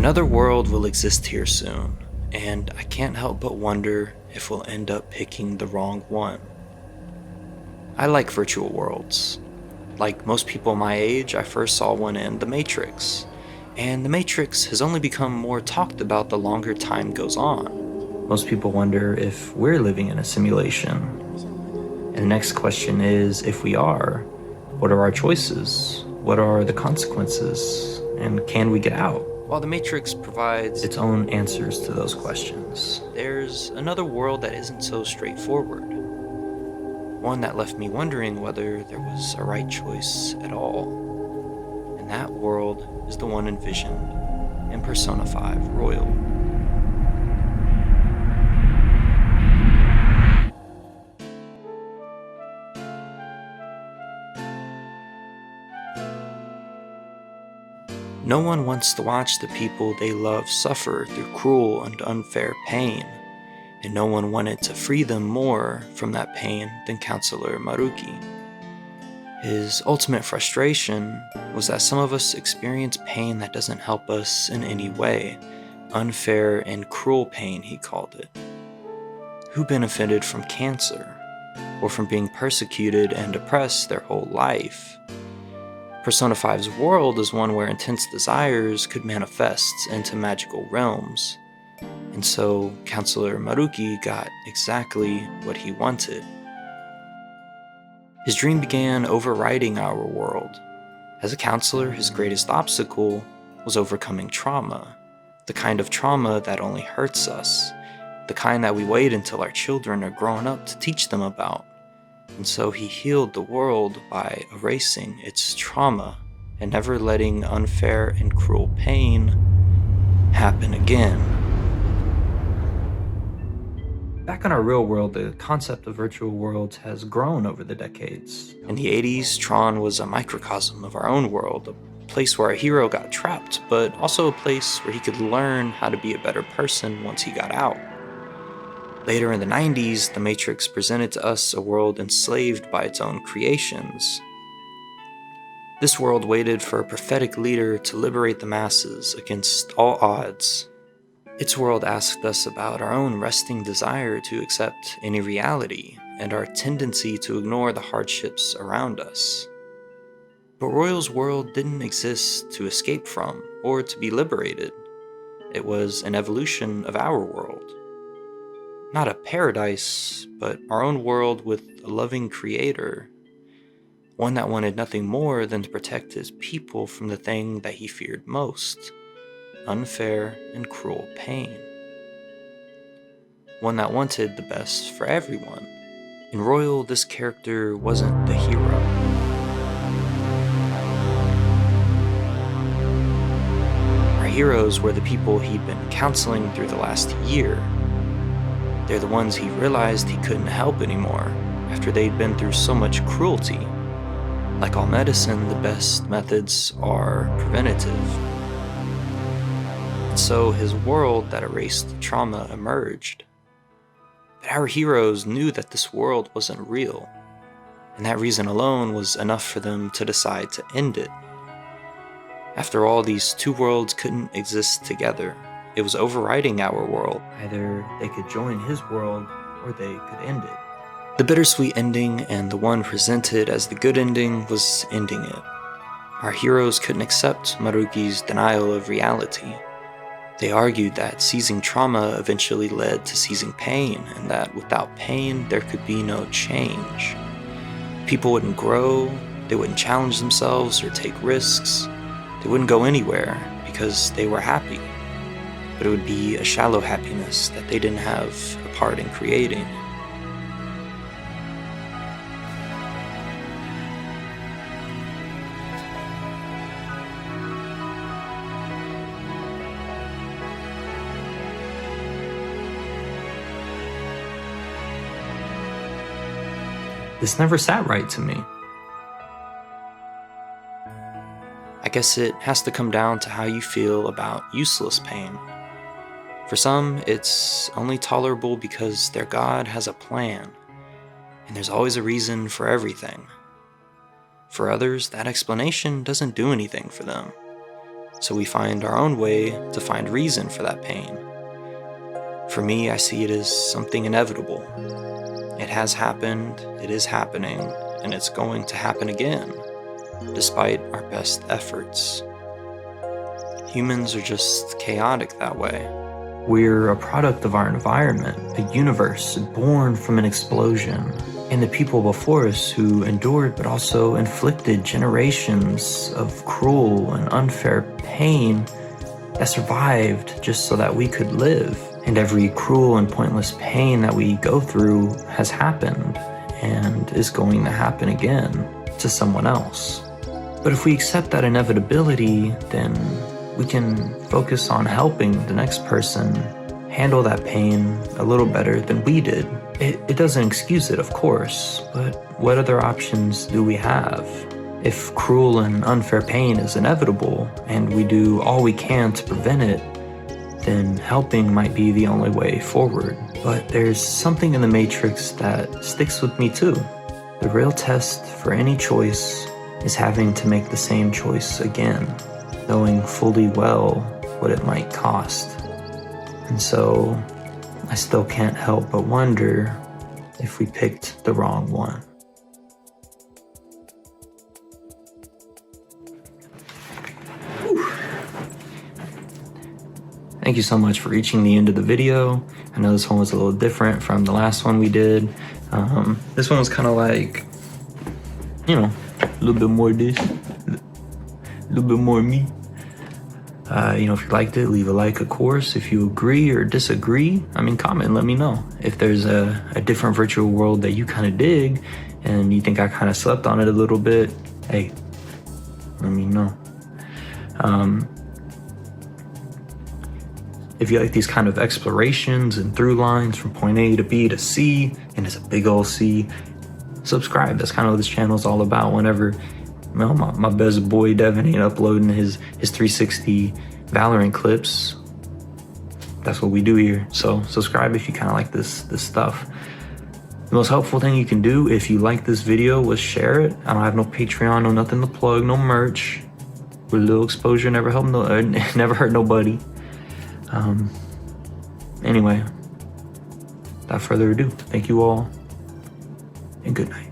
Another world will exist here soon, and I can't help but wonder if we'll end up picking the wrong one. I like virtual worlds. Like most people my age, I first saw one in The Matrix, and The Matrix has only become more talked about the longer time goes on. Most people wonder if we're living in a simulation. And the next question is, if we are, what are our choices? What are the consequences? And can we get out? While The Matrix provides its own answers to those questions, there's another world that isn't so straightforward. One that left me wondering whether there was a right choice at all. And that world is the one envisioned in Persona 5 Royal. No one wants to watch the people they love suffer through cruel and unfair pain, and no one wanted to free them more from that pain than Counselor Maruki. His ultimate frustration was that some of us experience pain that doesn't help us in any way, unfair and cruel pain, he called it. Who benefited from cancer, or from being persecuted and oppressed their whole life? Persona 5's world is one where intense desires could manifest into magical realms, and so Counselor Maruki got exactly what he wanted. His dream began overriding our world. As a counselor, his greatest obstacle was overcoming trauma, the kind of trauma that only hurts us, the kind that we wait until our children are grown up to teach them about. And so he healed the world by erasing its trauma and never letting unfair and cruel pain happen again. Back in our real world, the concept of virtual worlds has grown over the decades. In the 80s, Tron was a microcosm of our own world, a place where our hero got trapped, but also a place where he could learn how to be a better person once he got out. Later in the 90s, The Matrix presented to us a world enslaved by its own creations. This world waited for a prophetic leader to liberate the masses against all odds. Its world asked us about our own resting desire to accept any reality and our tendency to ignore the hardships around us. But Royal's world didn't exist to escape from or to be liberated. It was an evolution of our world. Not a paradise, but our own world with a loving creator. One that wanted nothing more than to protect his people from the thing that he feared most, unfair and cruel pain. One that wanted the best for everyone. In Royal, this character wasn't the hero. Our heroes were the people he'd been counseling through the last year. They're the ones he realized he couldn't help anymore after they'd been through so much cruelty. Like all medicine, the best methods are preventative. And so his world that erased the trauma emerged. But our heroes knew that this world wasn't real, and that reason alone was enough for them to decide to end it. After all, these two worlds couldn't exist together. It was overriding our world. Either they could join his world, or they could end it. The bittersweet ending and the one presented as the good ending was ending it. Our heroes couldn't accept Maruki's denial of reality. They argued that seizing trauma eventually led to seizing pain, and that without pain, there could be no change. People wouldn't grow, they wouldn't challenge themselves or take risks, they wouldn't go anywhere because they were happy. But it would be a shallow happiness that they didn't have a part in creating. This never sat right to me. I guess it has to come down to how you feel about useless pain. For some, it's only tolerable because their God has a plan, and there's always a reason for everything. For others, that explanation doesn't do anything for them. so we find our own way to find reason for that pain. For me, I see it as something inevitable. It has happened, it is happening, and it's going to happen again, despite our best efforts. Humans are just chaotic that way. We're a product of our environment, a universe born from an explosion, and the people before us who endured but also inflicted generations of cruel and unfair pain that survived just so that we could live. And every cruel and pointless pain that we go through has happened and is going to happen again to someone else. But if we accept that inevitability, then we can focus on helping the next person handle that pain a little better than we did. It doesn't excuse it, of course, but what other options do we have? If cruel and unfair pain is inevitable and we do all we can to prevent it, then helping might be the only way forward. But there's something in the Matrix that sticks with me too. The real test for any choice is having to make the same choice again, knowing fully well what it might cost. And so I still can't help but wonder if we picked the wrong one. Thank you so much for reaching the end of the video. I know this one was a little different from the last one we did. This one was kind of like, you know, a little bit more this, a little bit more me. You know, if you liked it, leave a like, of course. If you agree or disagree, comment and let me know. If there's a different virtual world that you kind of dig and you think I kind of slept on it a little bit, hey, let me know. If you like these kind of explorations and through lines from point A to B to C, and it's a big old C, subscribe. That's kind of what this channel is all about. Whenever, well, my best boy Devin ain't uploading his 360 Valorant clips, that's what we do here. So subscribe if you kind of like this stuff. The most helpful thing you can do if you like this video was share it. I don't have no Patreon, no nothing to plug, no merch. With a little exposure never hurt nobody. Anyway, without further ado, thank you all and good night.